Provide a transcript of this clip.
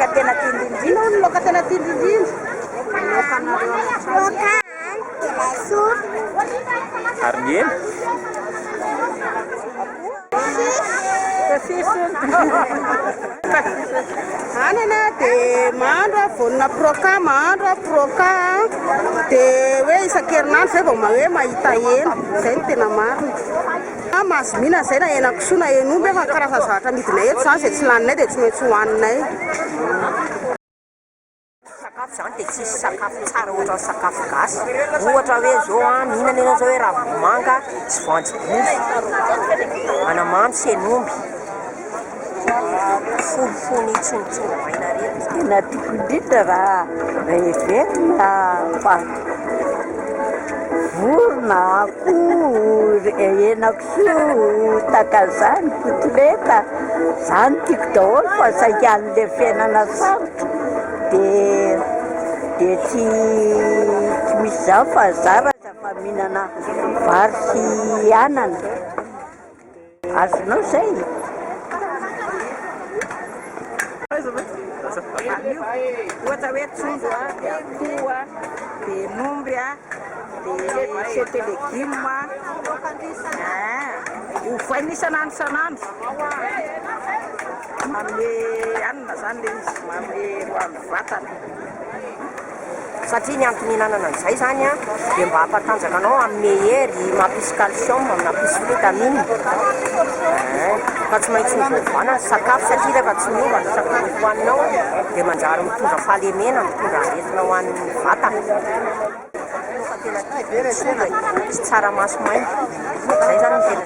laoka tena tiandrindrindra. Inona ny laoka tena tiandrindrindra? Laokanareo amin'ny trano. Laoka de lasopy. Ary ny hena? Anana dia mahandro vonina proca, mahandro proca dia hoe isan-kerinandro zay vao hoe mahita hena, izay no tena marina. Mahazo mihinana izay na hena kisoa na hen'omby fa karazana zavatra midinay eto izany izay tsy laninay dia tsy maintsy hohaninay. Sakafo zany dia tsisy sakafo tsara ohatra ny sakafo gasy. Ohatra hoe zao mihinana ena zao hoe ravomanga sy voanjobory, anamamy sy hen'omby, fonofony tsongotsongo maina reny. Tena tiako indrindra raha heverina fa vorona, akoho, henakisoa, takazany, kotileta, zany tiako daholo fa saika an'ilay fiainana sarotra dia tsy misy zao fa zara fa mihinana vary sy anana. Azonao zay? Ohatra hoe tsongo dia akoho dia hen'omby dia sete legioma, ovaina isan'andro manome anina zany le izy, manome roan'ny vatana. Satria ny antony hinanana an'izay zany dia mba hampatanjaka anao amin'ny hery, mampisy calcium, mampisy vitamine. Fa tsy maintsy miovana ny sakafo satria rehefa tsy miova ny sakafo hohaninao dia manjary mitondra fahalemena, mitondra aretina ho an'ny vatana. Tena tsy tsaramaso maina. Izay zany ny tena